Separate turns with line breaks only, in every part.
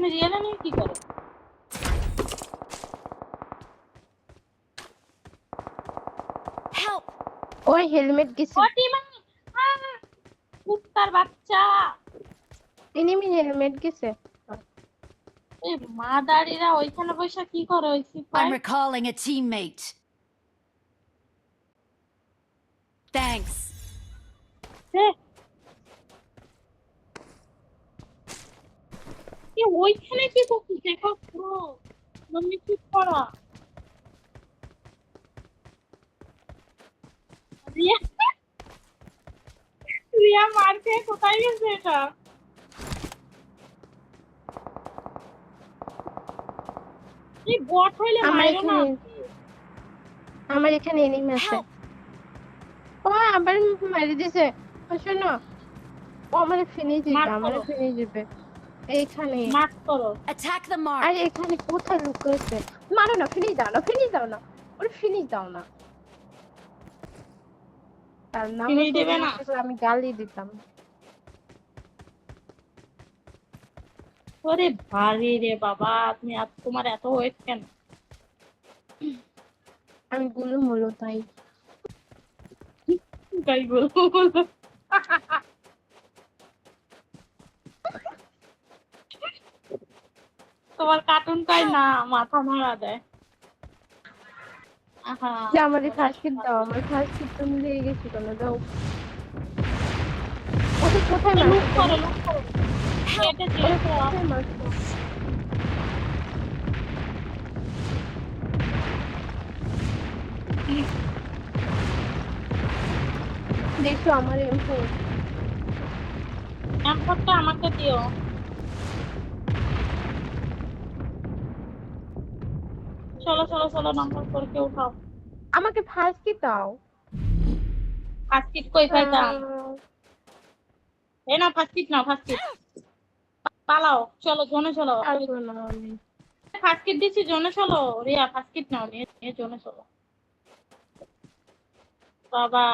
তুমি রিয়েল নিয়ে কি করো?
Help!
ওই হেলমেট গেছে।
ও টিমা কুত্তার বাচ্চা।
এনিমি হেলমেট গেছে।
এই মাদারিরা ওইখানে বসে কি করে ওই
I'm
সিপাই?
recalling a teammate. Thanks.
ওইখানে কি করছিস? দেখো পুরো মনে কি করা রিয়া রিয়া মারকে কোথায় গেছে এটা? এই বট হইলে মাইরো না।
আমার এখানে এনিমি আছে।
Help!
ও আবার মারি দিছে। শোনো, ও আমার ফিনিশ দিবে,
মার
আমার
করো।
ফিনিশ দিবে। এইখানে
মার করো।
Attack the mark.
আরে এখানে কোথায় লুকাইছে? মারো না, ফিনিশ দাও না, ফিনিশ দাও না, ওর ফিনিশ দাও না। তার নাম
ফিনিশ দিবে না?
আমি গালি দিতাম।
ওরে ভারী রে বাবা, তুমি তোমার এত ওয়েট কেন?
আমি গুলো মূলো তাই।
তাই বলবো বলো। তোমার কার্টুন কাই না মাথা মারা দেয়। আহা
যে আমার ফার্স্ট কিট দাও, আমার ফার্স্ট কিট তুমি দিয়ে গেছি কেন? দাও। ওকে কোথায়
লুক
মারছো?
করো লুক করো। এটা যে
কোথায় মারছো? দেখো আমার এমপো।
নাম্বারটা আমাকে দিও। চলো চলো চলো নাম্বার করকে উঠাও।
আমাকে ফার্স্ট কিট দাও।
ফার্স্ট কিট কই পাইতাম? এই না ফার্স্ট কিট নাও, ফার্স্ট কিট। পালাও, চলো জোনে চলো।
পারবো না আমি।
ফার্স্ট কিট দিচ্ছি, জোনে চলো। রিয়া ফার্স্ট কিট নাও, নিয়ে নিয়ে জোনে চলো। বাবা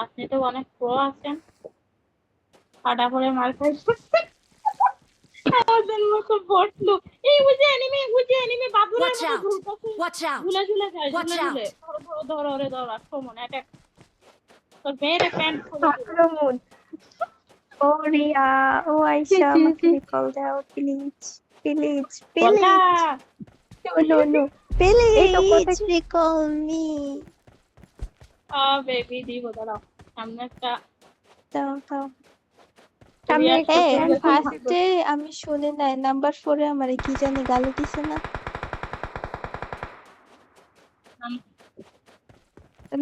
আপনি তো অনেক প্রো আছেন, ফাটা করে মার খাইছেন। আমাদের মতো বটলু। এই বুঝে এনিমি বাদুড়ের
Watch
মতো
out!
ঝুলতেছে।
Watch out!
ঝুলে ঝুলে যায়,
Watch
ঝুলে ঝুলে।
out!
ধরো ধরো ধরো ওরে ধরো, আক্রমণ অ্যাটাক। তোর মেয়ের প্যান্ট খুলে দিল।
আক্রমণ।
Oh Ria, oh Aisha, আমাকে recall দাও please, please,
বলা
please. No, no,
এই তো কোথায়
please recall me.
বেবি দিব দাঁড়াও। সামনে একটা
দাও দাও।
সামনে
রিয়া
একটা
এই
প্যান্ট
ফার্স্টে আমি শুনে নাই নাম্বার 4 এ আমারে কি জানি গালি দিছে না?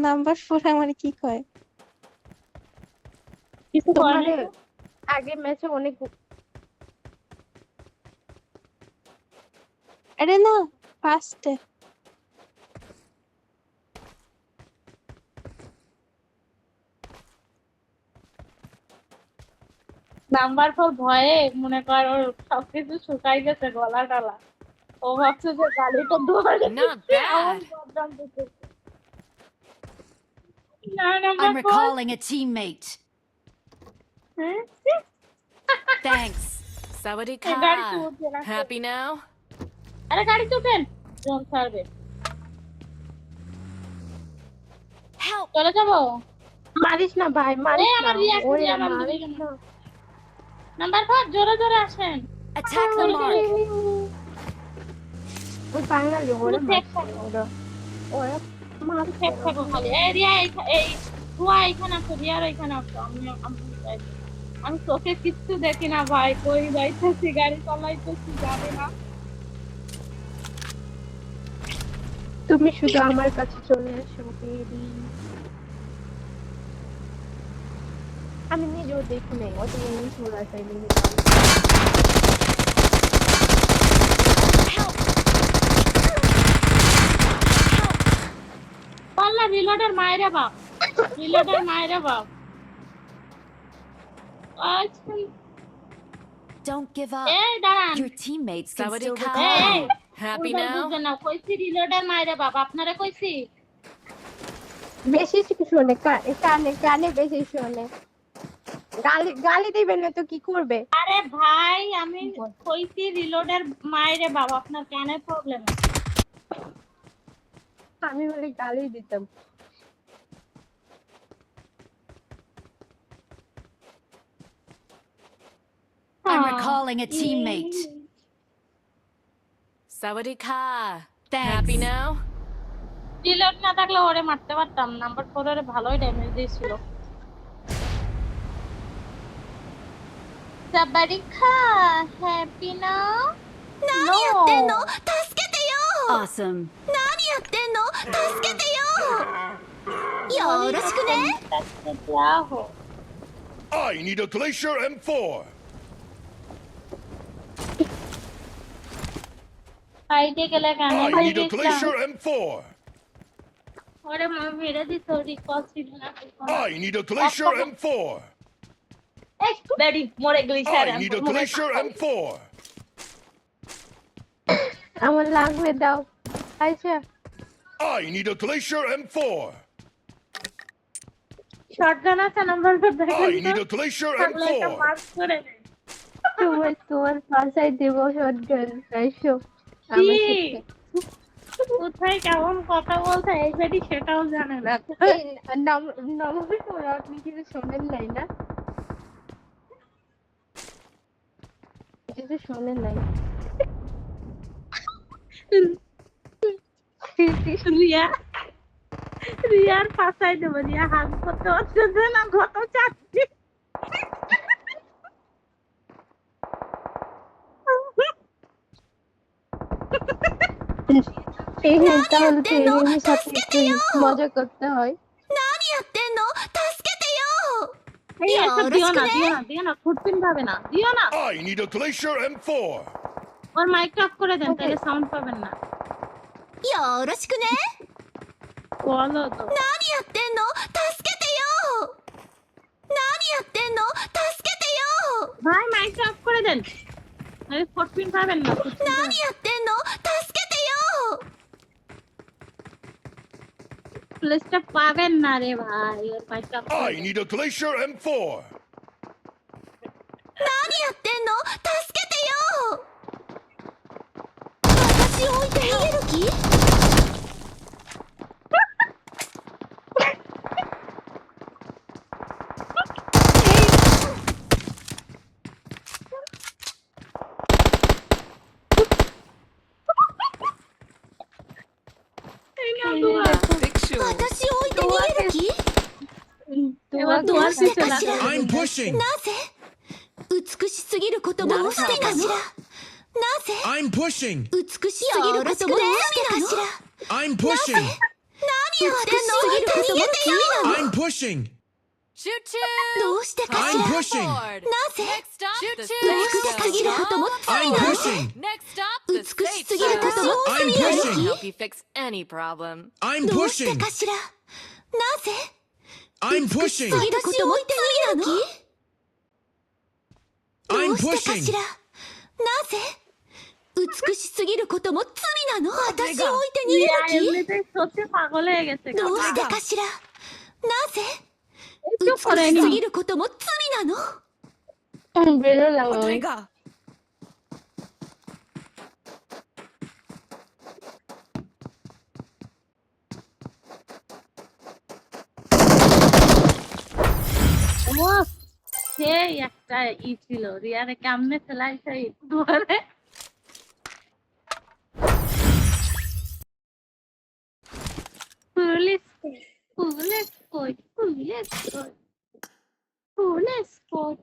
নাম্বার 4 আমারে কি কয়?
কিছু
তোমার
করে
আগে ম্যাচে অনেক
আরে না, ফার্স্টে।
নাম্বার 4 ভয়ে মনে কর ওর সবকিছু শুকাই গেছে, গলা টালা। ও ভাবছে যে গালিটা ধরে
Not bad.
না number
I'm recalling a teammate.
হ্যাঁ
Thanks. Sawadee
গাড়ি
ka.
তুলছে না।
Happy now?
আরে গাড়ি তুলবেন, জোন ছাড়বে।
Help!
চলে যাবো।
মারিস না ভাই, মারিস
এই
না।
আমার রিয়া
ওরে
রিয়া বান্ধবী
মারিস
কেন?
না।
নাম্বার 4 জোরে জোরে আসেন।
Attack the mark.
ওই বাঙালি ওরে
পুরো চেক
মারছে ওরা। ওরা মারছে।
চেক থাকো খালি। এই রিয়া এই তুয়া এখানে আসো, রিয়ার এখানে আসো। আমি চোখে কিচ্ছু দেখি না ভাই, কই যাইতেছি, গাড়ি চালাইতেছি, জানি না।
তুমি শুধু আমার কাছে চলে এসো বেবি। আমি নিজেও দেখি নাই অত জিনিস বলা চাইলে।
পাল্লা রিলোডের মায়েরে বাপ, রিলোডের মায়েরে বাপ। আচ্ছা
Don't give up.
এই দাঁড়ান।
Your teammates can Sawadee still
এই
recall
এই
you. Happy
বুঝবেন
now?
বুঝবেন না, কইছি রিলোডের মায়েরে বাপ, আপনারে কইছি।
বেশি শোনে কানে কানে বেশি শোনে। গালি গালি দিবেন না তো কি করবে?
আরে আরে ভাই আমি কইছি রিলোডের মাইরে বাবা আপনার কেন প্রবলেম?
আমি বলে গালি দিতাম।
I'm recalling a teammate.
Sawadika.
Thanks.
Happy now?
Reload না থাকলে ওরে মারতে পারতাম। নাম্বার 4 এর ভালোই ড্যামেজ দিয়েছিল। সাবারিকা হ্যাপি না? No.
Awesome.
よろしくね。
I need a Glacier M4.
ফাইটে গেলে কেন
I
ভাই
need a Glacier M4.
ওরে মা মেরে দিত রিকল ছিল না।
I need a Glacier M4.
একটু বেডি মরে গ্লিচার।
I need a Glacier M4.
আমার লাগবে দাও। আচ্ছা
I need a Glacier M4.
Shotgun আছে নাম্বার 4 দেখেন
I need a Glacier
তাহলে এটা
M4.
মার্ক করে দে।
তোমার পাশায় দেব শটগান আইসো
কি? কোথায় কেমন কথা বলছে এই বেডি সেটাও জানে না।
নমস্কার আপনি কিছু শোনেন নাই না? কিছু শোনেন নাই?
রিয়ার পাশায় দেবো রিয়া হাত করতে হচ্ছে না কত চাচ্ছি
তাহলে তো এর সাথে একটু মজা করতে হয়।
এই একটা দিও না ফুটপিন পাবে না দিও না
I need a Glacier M4.
ওর মাইক অফ করে দেন তাহলে সাউন্ড পাবেন না বলো তো ভাই মাইক অফ করে দেন তাহলে ফুটপিন পাবেন না প্লেসটা পাবেন না রে ভাই ওর mic off
I need a Glacier M4.
Fix you.
এবার তোমার পিছনে লাগো
I'm pushing.
美しすぎることもどうしてかしら。なぜ
I'm pushing.
美しすぎることもどうしてかしら。
I'm pushing.
美しすぎることも罪なの。
I'm pushing.
Choo
ど
choo.
うしてかし
I'm
ら。
pushing.
なぜ
Next stop,
Choo
the
choo.
safe
美しすぎることも
zone.
罪
I'm
なの。
pushing.
Next stop, the
美し
safe
すぎることも
zone.
I'm
罪な
pushing.
の。
Help you fix any problem.
I'm
どうして
pushing.
かしら。なぜ
I'm
美しす
pushing.
ぎることも罪なの。ど
I'm
うしてか
pushing.
しら。なぜ美しすぎることも罪なの。私を置いて逃
Riya
げる
এমনিতেই সত্যি পাগল হয়ে গেছে
気どうしてかしら。なぜ
একটু
美
করে
し
নি
すぎることも罪なの。
বেরোলাম আমি।
ও সেই একটা ছিল রিয়ারে কেমনে ফেলাইছে দুয়ারে পুলিশ পুলিশ কই পুলিশ কই পুলিশ কই